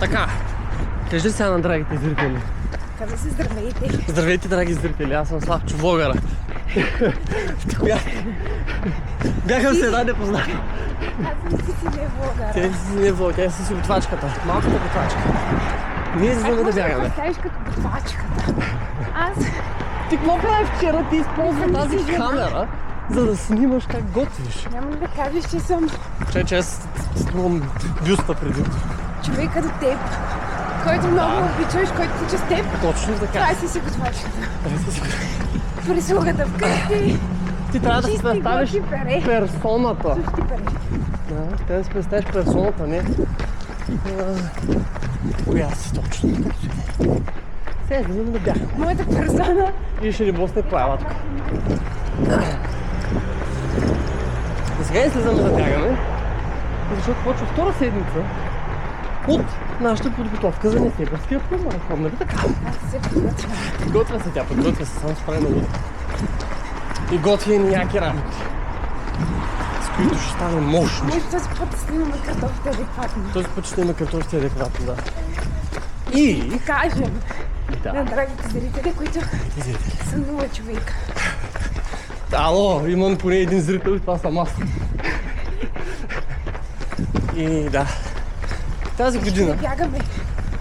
Така, кажи сега на драгите зрители. Каза се здравейте. Здравейте, драги зрители, аз съм Славчо Влогъра. Бяхам се една непозната. Аз съм си не влогъра. Тя си не влог, тя си готвачката, малката готвачка. Ние искаме да бягаме. Как можеш да като готвачката? Аз... Ти какво прави вчера? Ти използва Не тази си жена. камера, за да снимаш как готвиш. Няма ли да кажеш, че съм Че аз снимам бюста преди. човек като теб, който много обичаш, който тича с теб. Точно Това така. си готвачката. Прислугата вкъщи. Ти трябва да си Чисти представиш готви пере. персоната. Чисти пере. Да, трябва да си представиш персоната, не? Коя си точно? Сега излизаме да бягаме. Моята персона. И ще ни блъсне плаватка. И сега излизаме да бягаме, защото почва втора седмица от нашата подготовка за Несебърския полумарафон, нали така? Аз се подготвям. Готвя се тя, подготвя се, само справи на луда. И готви и яки работи, с които ще стане мощни. Може този път да снимаме картофите адекватно. Този път ще има картофите адекватно, да. И... Да кажем на Да, драгите зрители, които са 0 човека. ало, имам поне един зрител и това съм аз. И да, тази година Бягаме.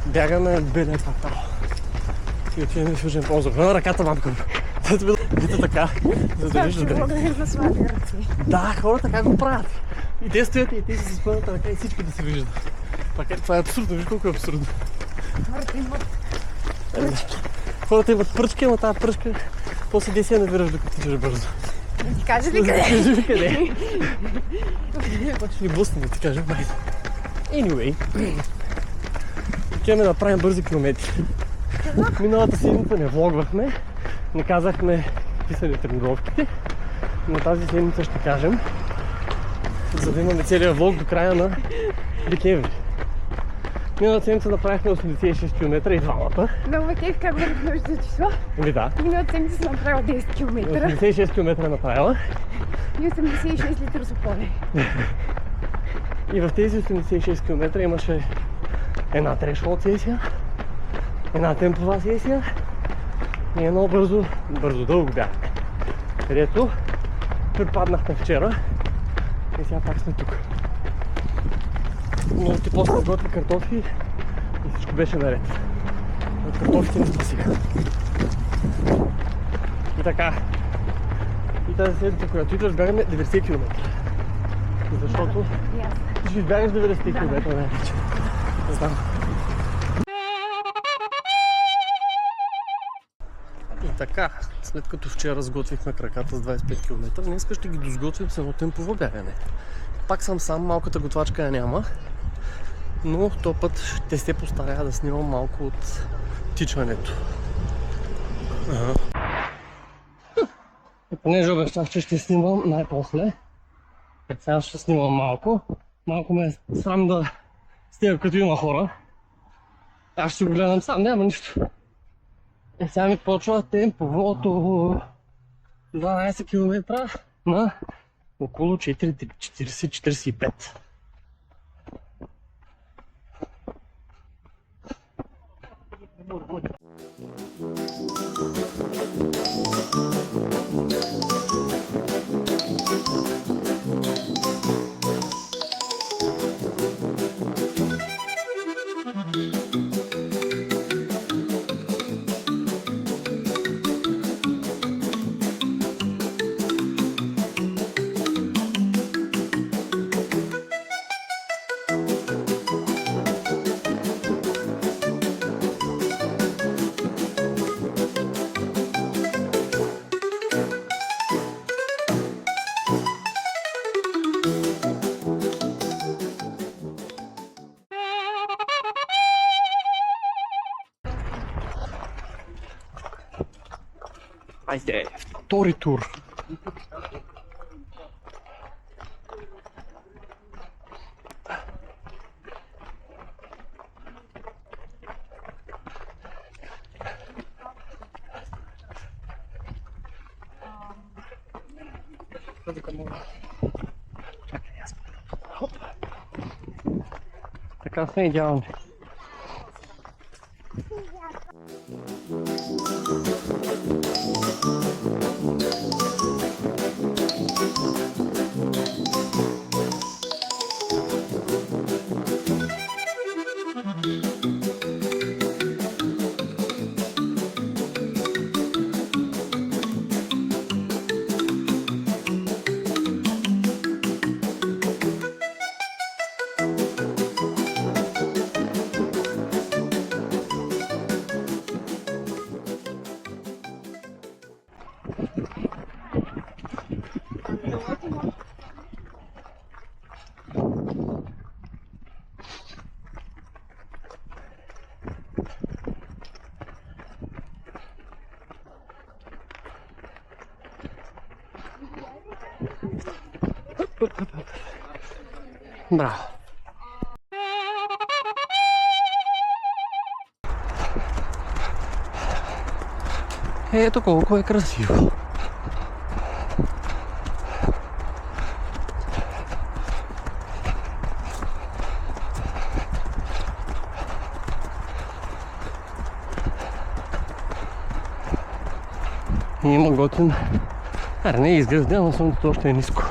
бягаме белия квартал. И отиваме в Южен ползов. На ръката мамка. Тази бита така, за да вижда Ще дали. благодарим за слаби ръци. Да, хората как го правят. И те стоят и те си с пълната ръка и всички да се виждат. Пак това е абсурдно, виж колко е абсурдно. Хората имат Хората имат пръчки, ама тази пръчка после 10 я навираш докато тичаш бързо. да ти кажа ли къде? Кажи ми къде. Пак ще ни блъсне да ти кажа, май. Anyway, отиваме да правим бързи километри. Миналата седмица не влогвахме, не казахме какви са ни тренировките, но тази седмица ще кажем, за да имаме целият влог до края на декември. Миналата седмица направихме 86 км и двамата. Много ме кеф как върнах нужда число. Еми да, Миналата седмица съм направила 10 км 86 км е направила и 86 литра запоне. и в тези 86 км имаше една трешхолд сесия, една темпова сесия и едно бързо дълго бягане. Където припаднахме вчера и сега пак сме тук. Но ти после готви картофи и всичко беше наред. От картофите не спасиха. И така. И тази седмица, която идваш, бягаме 90 км. Защото ти ще избягаш 90 км най-вече. Не знам. И така, след като вчера сготвихме краката с 25 км, днес ще ги досготвим с едно темпово бягане. Пак съм сам, малката готвачка я няма, но този път ще се постарая да снимам малко от тичането. И понеже обещах, че ще снимам най-после, сега ще снимам малко. Малко ме е срам да стига като има хора. Аз ще го гледам сам, няма нищо. И сега ми почва темповото 12 км на около 40-45. Айде, втори тур. Чакай, аз така сме идеални. Bravo. Ето колко е красиво. И има готин. Аре, не е изглежда, но слънцето още е ниско.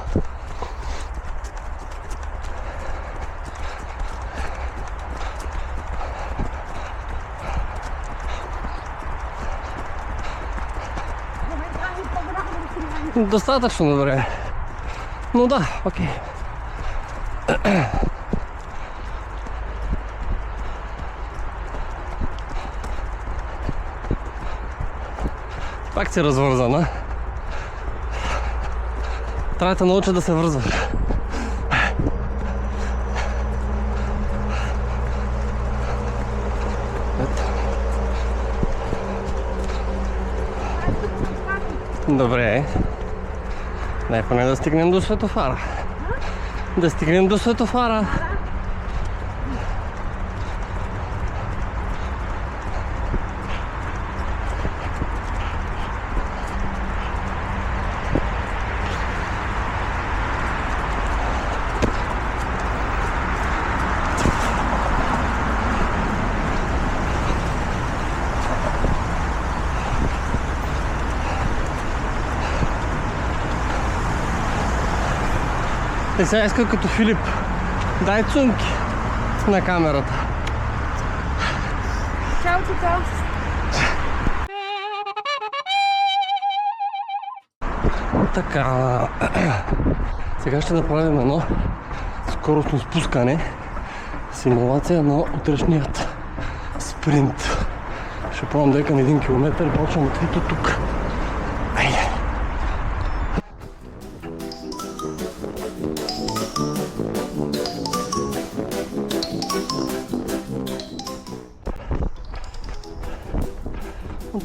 Достатъчно добре. Но да, окей. Пак си развързана. Трябва да те науча да се вързваш. Добре. Дай поне да стигнем до светофара. Да стигнем до светофара. И сега иска като Филип. Дай цунки на камерата. Чао, чао. Така. Сега ще направим едно скоростно спускане. Симулация на утрешният спринт. Ще пробвам дека на 1 км и почвам открито тук. Айде!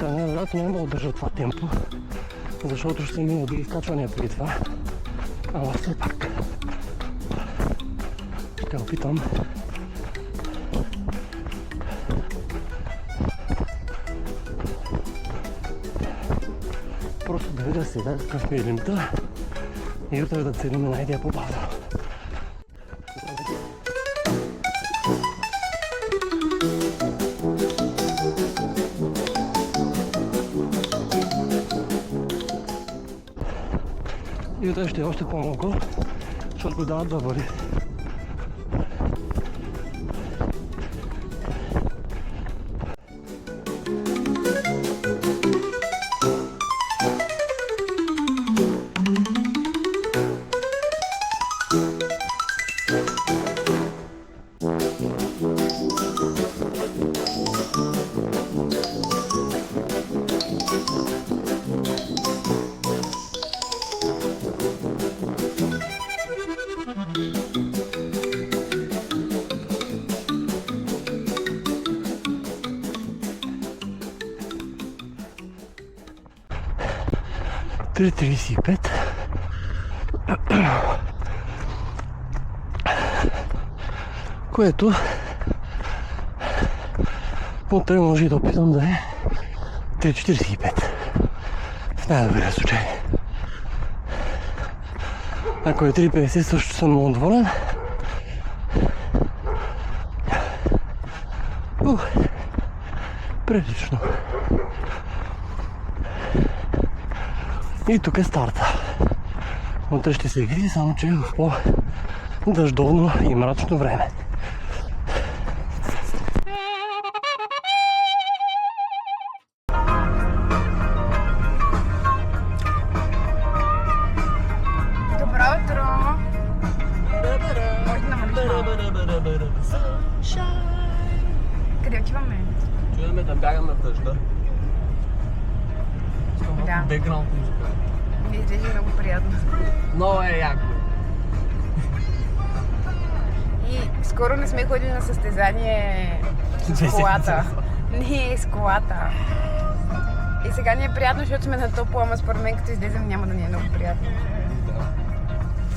Най-вероятно няма да удържа това темпо, защото ще съм имал други изкачвания преди това. Ама все пак ще опитам. Просто да видя сега какъв ми е лимита и утре да целим една идея по-бавно. И утре ще е още по-малко, защото го дават 2 пари. $3.35. Което утре може и да опитам да е 3.45 в най-добрия случай. Ако е 3.50 също съм много доволен. прилично. И тук е старта. Утре ще се види, само че в по-дъждовно и мрачно време. Добро утро! Може да намалиш малко. Къде отиваме? Чуваме да бягаме в дъжда. Да. Бекграунд музика. Ми изглежда много приятно. Много е яко. И скоро не сме ходили на състезание с колата. Не, с колата. И сега ни е приятно, защото сме на топло, ама според мен като излезем няма да ни е много приятно. Да.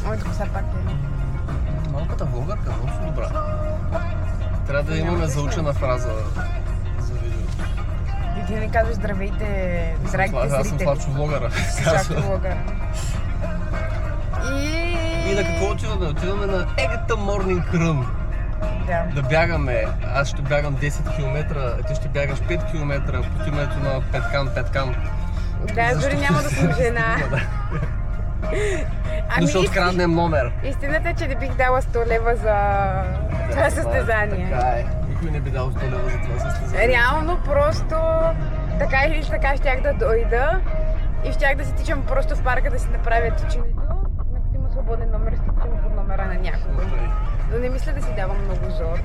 Моята коса пак е. Малката влогарка, много са добра. Трябва да имаме заучена фраза за видеото. И ти не казваш здравейте, драгите зрители. Аз съм Славчо влогъра. Славчо влогър. И на какво отиваме? Отиваме на Егата Morning Run. Да. Да бягаме. Аз ще бягам 10 км, а ти ще бягаш 5 км под името на Петкан. Да, дори няма да съм жена. Но ще откраднем номер. Истината е, че не бих дала 100 лева за това състезание. Така е. Никой не би дал 100 лева за това състезание. Реално просто така или така щях да дойда и щях да си тичам просто в парка да си направя тичането. Ако има свободен номер, ще тичам под номера на някого. Но не мисля да си давам много зор.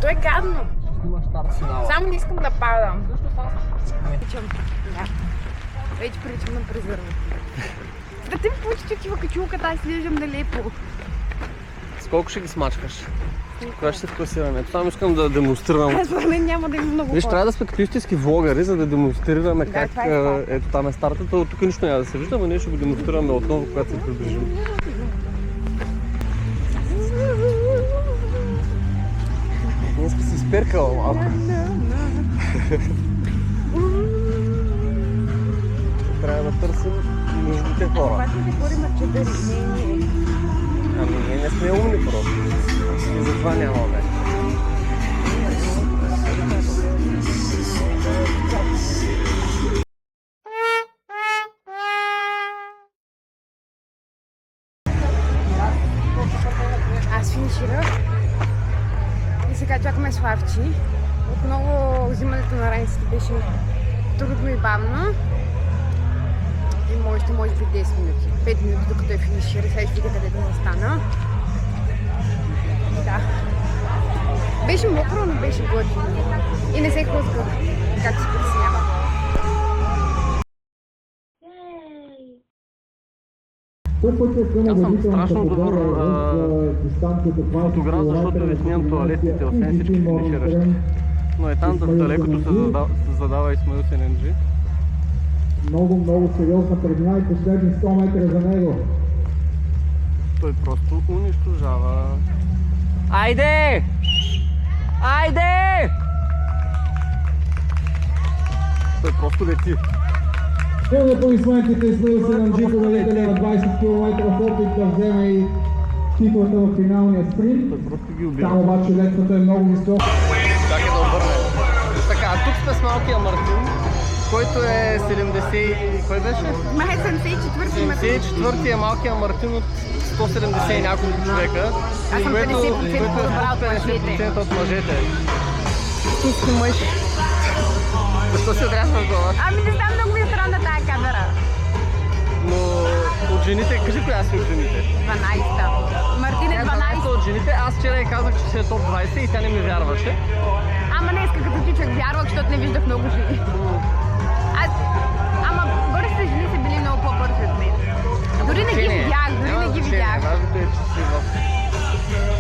То е гадно. Имаш старт финала. Само не искам да падам. Тичам. Да. Вече приличам на презерватив. Да ти ми получи такива качулката, аз изглеждам нелепо. Сколко ще ги смачкаш? Кога ще се вкласираме? Само искам да демонстрирам. Аз за мен няма да има много Виж, хора. трябва да сме като истински влогъри, за да демонстрираме Да, как... това е. Ето там е стартата, тук нищо няма да се вижда, но ние ще го демонстрираме отново, когато се приближим. Днес си изперкала малко. Трябва да търсим нужните хора. Обаче те хора имат чадъри. Не. Ами ние не сме умни просто. И затова нямаме. Аз финиширах и сега чакаме Славчи. Отново взимането на раниците беше трудно и бавно. И може би 10 минути. 5 минути докато е финишира. Сега ще видя къде да не остана. Да. Беше мокро, но беше готино. И не се хлъзгах, както се притеснявам. Аз съм страшно добър фотограф, защото ви снимам туалетните, освен всички финиширащи. Но е там в далекото се задава Исмаил Сененджи. Много сериозна предина и последни 100 метра за него. Той просто унищожава. Айде! Айде! Той просто лети. Силни аплодисментите Исмаил Сененджи, победителя на 20 км в опит да вземе и титлата в финалния спринт. Той просто ги убива. Там обаче летвата е много висока. Чакай да обърне. Така, тук сме с малкия Мартин, който е 70... Кой беше? Май 74-ти ме. 74-ти е малкия Мартин от 170 и няколко човека. Аз съм 50% по-добра от 50% от мъжете. Истински мъж. Защо се отрясваш глава? Ами не знам, много ми е странна тая камера. Но от жените, кажи коя си от жените? 12-та. Мартин е 12. От жените, аз вчера я казах, че си е топ 20 и тя не ми вярваше. Ама днеска като тичах вярвах, защото не виждах много жени. Ама бързите жени са били много по-бързи от мен. Дори не ги видях, дори не ги видях. Важното е, че си в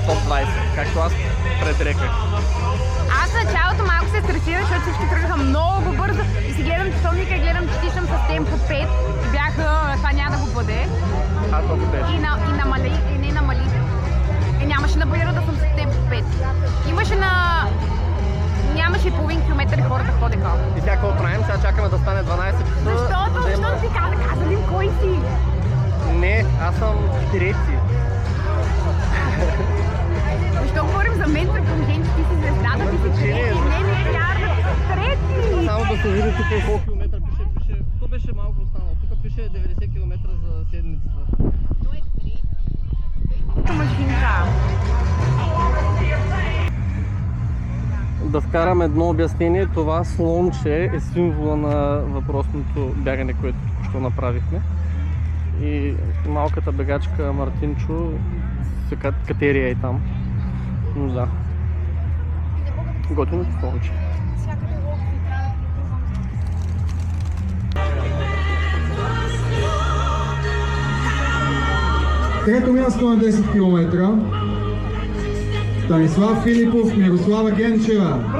топ 20, както аз предреках. Аз в началото малко се стресирах, защото всички тръгнаха много бързо и си гледам часовника и гледам, че тичам с темпо 5 и бях, това няма да го бъде. А то го беше. И не намали. И нямаше да бъде да съм с темпо 5. Нямаше и половин километър и хората ходеха. И сега какво правим? Сега чакаме да стане 12 часа. Защото ти каза ли кой си? Не, аз съм трети. Защо говорим за мен, при положение, че ти си звездата, ти си трети? Не, вярно, ти си трети. виждам колко километра пише. Тук беше малко останало. Тук пише 90 км за седмицата. Да вкарам едно обяснение. Това слонче е символа на въпросното бягане, което току-що направихме. И малката бегачка Мартинчо се катерия и там. Но да. Готино слонче. Трето място на 10 км. Станислав Филипов, Мирослава Генчева.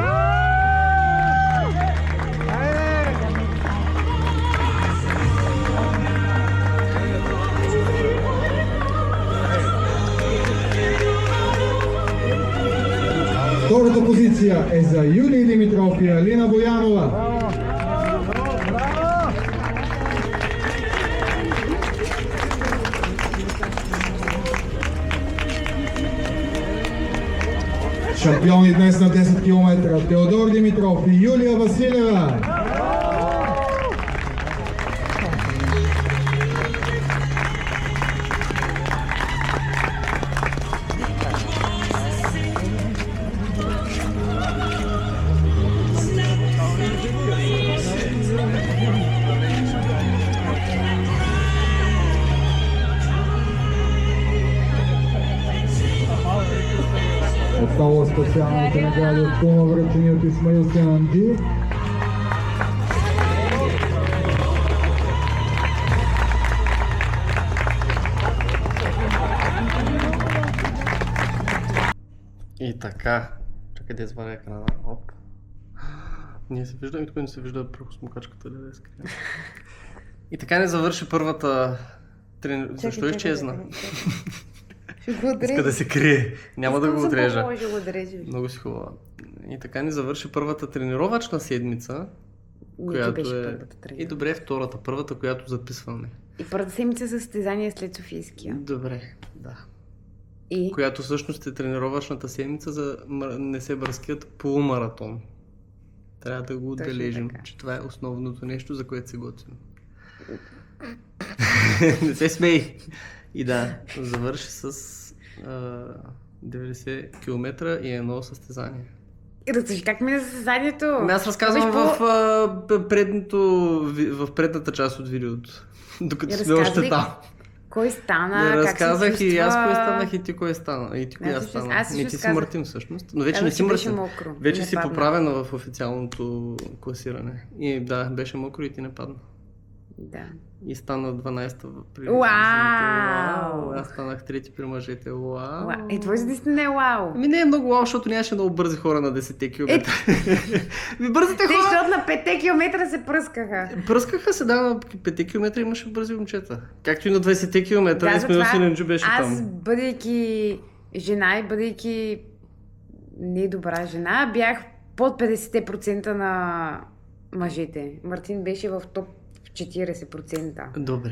Втората позиция е за Юлия Димитров и Алина Боянова. Шампиони днес на 10 км Теодор Димитров и Юлия Василева. Отново специалните награди от Кума, връчени от Исмаил Сенанджи. И така. Чакай да изваря екрана. Оп. Ние се виждаме, тук не се вижда прахосмокачката да е скрина. И така не завърши първата тренировка. Защо изчезна? Иска да се крие. Няма да го отрежа. Много си хубава. И така ни завърши първата тренировъчна седмица, която е... И добре, втората, първата, която записваме. И първата седмица за състезание след Софийския. Добре, да. И? Която всъщност е тренировъчната седмица за Несебърският полумаратон. Трябва да го отбележим, че това е основното нещо, за което се готвим. Не се смей! И да, завърши с 90 км и едно състезание. И разкажи как мина състезанието? Аз разказвам в предната част от видеото, докато сме още там. Кой стана, разказах и аз кой станах и ти кой стана. И ти коя стана. Не, ти си Мартин всъщност. Но вече не си Мартин. Вече си поправена в официалното класиране. И да, беше мокро и ти не падна. Да. И стана 12-та при Вау! Аз станах трети при мъжете. Вау! И твой за наистина е вау! Ами не е много вау, защото нямаше много бързи хора на 10 км. Бързите хора! Те, защото на 5 км се пръскаха. Пръскаха се, да, на 5 км имаше бързи момчета. Както и на 20 км, да, Исмаил Сенанджи беше там. Аз, бъдейки жена и бъдейки не добра жена, бях под 50% на мъжете. Мартин беше в топ 40%. Добре.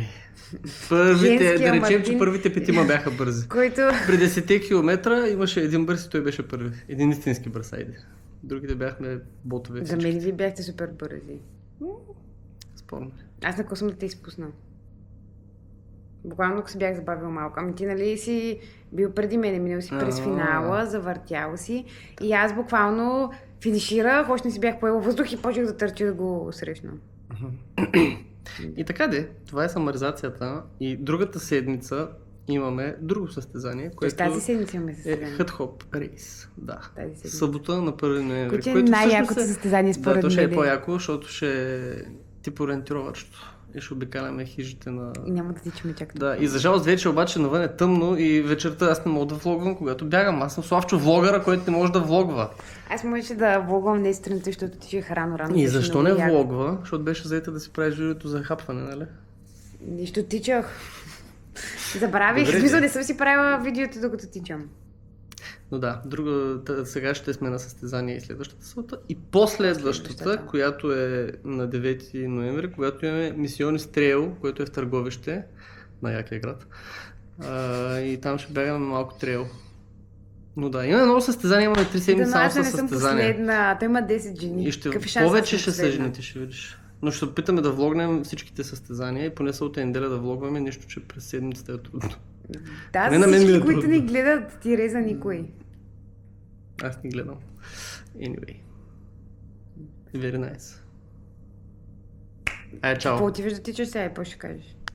Първите, да речем, че първите петима бяха бързи. Който... При 10 км имаше един бърз и той беше първи. Един истински бърз, айде. Другите бяхме ботове. За мен ви бяхте супер бързи. Спорно. Аз на косъм да те изпусна. Буквално се бях забавил малко. Ами ти нали си бил преди мене, минал си през финала, завъртял си. И аз буквално финиширах, още не си бях поела въздух и почнах да търча да го срещна. И така де, това е самаризацията. И другата седмица имаме друго състезание, което тази седмица имаме състезание. Е Хът-хоп рейс. Да. Тази събота на 1 ноември. Което е най-якото състезание според мен. Да, то ще е по-яко, защото ще е тип ориентировачето. И ще обикаляме хижите на... И няма да тичаме чак. Да, и за жалост вече обаче навън е тъмно и вечерта аз не мога да влогвам, когато бягам. Аз съм Славчо влогъра, който не може да влогва. Аз можеше да влогвам днес сутринта, защото тичах рано. И защо не влогва? Защото беше заета да си правиш видеото за хапване, нали? Нищо тичах. Забравих. В смисъл не съм си правила видеото, докато тичам. Но да, сега ще сме на състезание и следващата събота. И последващата, която е на 9 ноември, когато имаме Мисиони Трейл, което е в Търговище, на якия град. И там ще бягаме малко трейл. Но да, имаме много състезания, имаме 3 седмици само със състезания. Последна, той има 10 жени. И повече ще са жените, ще видиш. Но ще се опитаме да влогнем всичките състезания и поне събота и неделя да влогваме, нищо, че през седмицата е трудно. Да, Не, на за мен ми е всички, които трудно. ни гледат, ти реза никой. Аз не гледам. Anyway. Very nice. Чао. Какво отиваш да тичаш сега и какво ще кажеш?